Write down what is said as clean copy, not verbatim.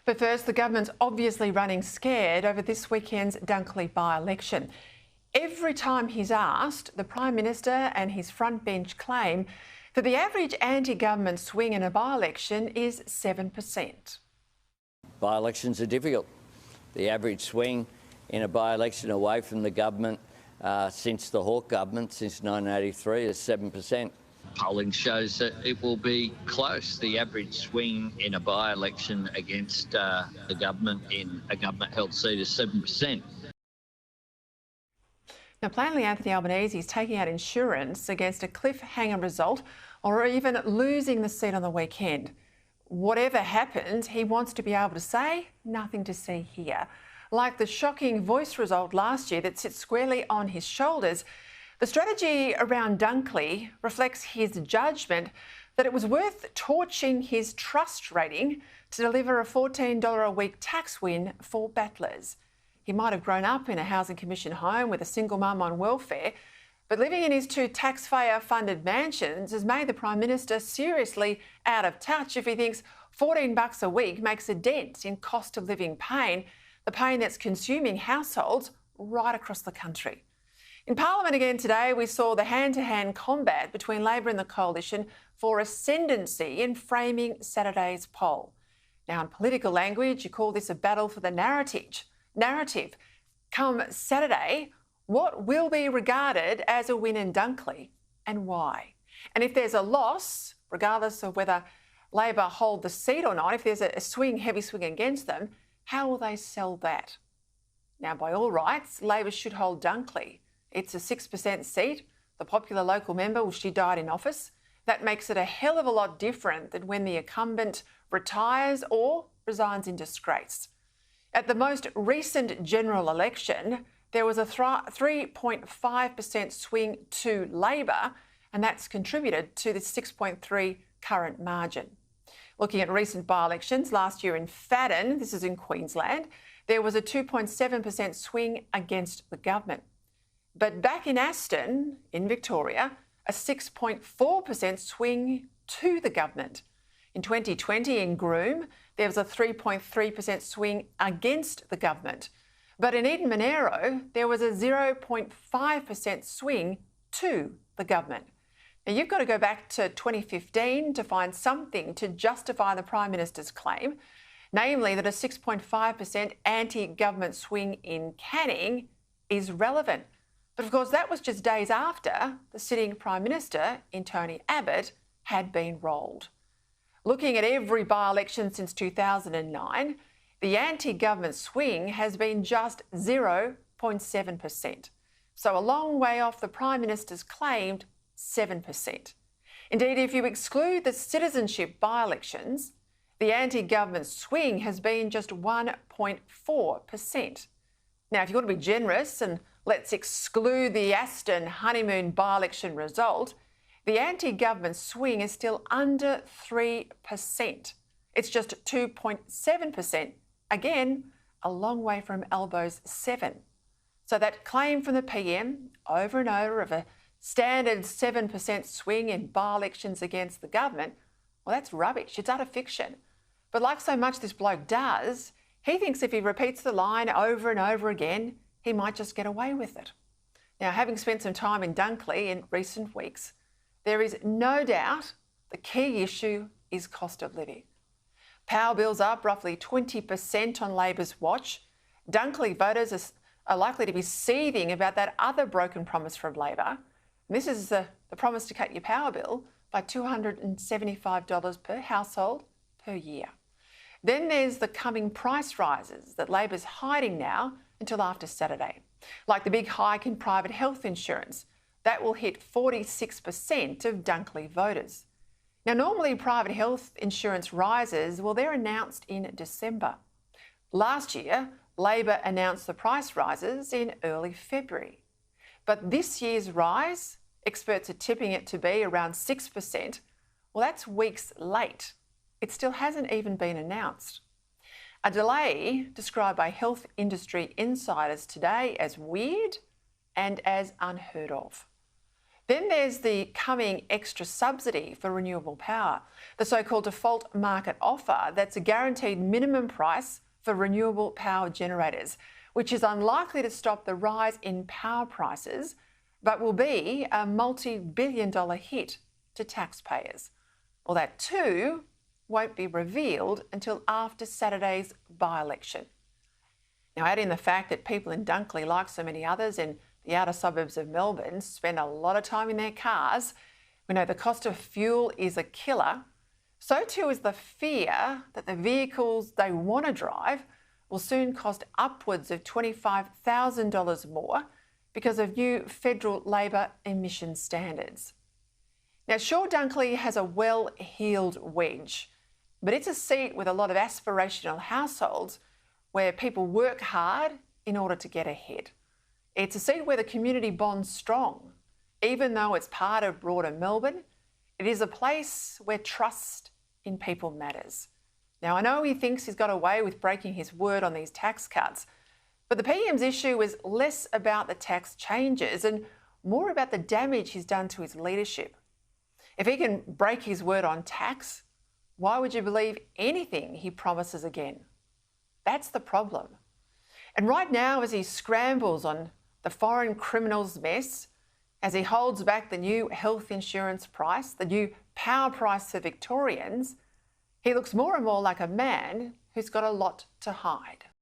But first, the government's obviously running scared over this weekend's Dunkley by-election. Every time he's asked, the Prime Minister and his frontbench claim that the average anti-government swing in a by-election is 7%. By-elections are difficult. The average swing in a by-election away from the government since the Hawke government, since 1983, is 7%. Polling shows that it will be close. The average swing in a by-election against the government in a government-held seat is 7%. Now, plainly, Anthony Albanese is taking out insurance against a cliffhanger result or even losing the seat on the weekend. Whatever happens, he wants to be able to say, nothing to see here. Like the shocking Voice result last year that sits squarely on his shoulders, the strategy around Dunkley reflects his judgment that it was worth torching his trust rating to deliver a $14 a week tax win for battlers. He might have grown up in a Housing Commission home with a single mum on welfare, but living in his two taxpayer-funded mansions has made the Prime Minister seriously out of touch if he thinks $14 a week makes a dent in cost of living pain, the pain that's consuming households right across the country. In Parliament again today, we saw the hand-to-hand combat between Labor and the Coalition for ascendancy in framing Saturday's poll. Now, in political language, you call this a battle for the narrative. Come Saturday, what will be regarded as a win in Dunkley and why? And if there's a loss, regardless of whether Labor hold the seat or not, if there's a heavy swing against them, how will they sell that? Now, by all rights, Labor should hold Dunkley. It's a 6% seat. The popular local member, well, she died in office. That makes it a hell of a lot different than when the incumbent retires or resigns in disgrace. At the most recent general election, there was a 3.5% swing to Labor, and that's contributed to the 6.3 current margin. Looking at recent by-elections, last year in Fadden, this is in Queensland, there was a 2.7% swing against the government. But back in Aston, in Victoria, a 6.4% swing to the government. In 2020 in Groom, there was a 3.3% swing against the government. But in Eden Monaro, there was a 0.5% swing to the government. Now, you've got to go back to 2015 to find something to justify the Prime Minister's claim, namely that a 6.5% anti-government swing in Canning is relevant. But of course, that was just days after the sitting Prime Minister, in Tony Abbott, had been rolled. Looking at every by-election since 2009, the anti-government swing has been just 0.7%. So a long way off the Prime Minister's claimed 7%. Indeed, if you exclude the citizenship by-elections, the anti-government swing has been just 1.4%. Now, if you want to be generous and let's exclude the Aston honeymoon by-election result, the anti-government swing is still under 3%. It's just 2.7%. Again, a long way from Albo's 7. So that claim from the PM over and over of a standard 7% swing in by-elections against the government, well, that's rubbish. It's utter fiction. But like so much this bloke does, he thinks if he repeats the line over and over again, he might just get away with it. Now, having spent some time in Dunkley in recent weeks, there is no doubt the key issue is cost of living. Power bills up roughly 20% on Labor's watch. Dunkley voters are likely to be seething about that other broken promise from Labor. And this is the promise to cut your power bill by $275 per household per year. Then there's the coming price rises that Labor's hiding now until after Saturday, like the big hike in private health insurance. That will hit 46% of Dunkley voters. Now, normally private health insurance rises, well, they're announced in December. Last year, Labor announced the price rises in early February. But this year's rise, experts are tipping it to be around 6%. Well, that's weeks late. It still hasn't even been announced. A delay described by health industry insiders today as weird and as unheard of. Then there's the coming extra subsidy for renewable power, the so-called default market offer that's a guaranteed minimum price for renewable power generators, which is unlikely to stop the rise in power prices, but will be a multi-billion-dollar hit to taxpayers. Well, that too won't be revealed until after Saturday's by-election. Now, add in the fact that people in Dunkley, like so many others in the outer suburbs of Melbourne, spend a lot of time in their cars. We know the cost of fuel is a killer. So too is the fear that the vehicles they want to drive will soon cost upwards of $25,000 more because of new federal Labor emission standards. Now, sure, Dunkley has a well-heeled wedge, but it's a seat with a lot of aspirational households where people work hard in order to get ahead. It's a seat where the community bonds strong. Even though it's part of broader Melbourne, it is a place where trust in people matters. Now, I know he thinks he's got away with breaking his word on these tax cuts, but the PM's issue is less about the tax changes and more about the damage he's done to his leadership. If he can break his word on tax, why would you believe anything he promises again? That's the problem. And right now, as he scrambles on the foreign criminals mess, as he holds back the new health insurance price, the new power price for Victorians, he looks more and more like a man who's got a lot to hide.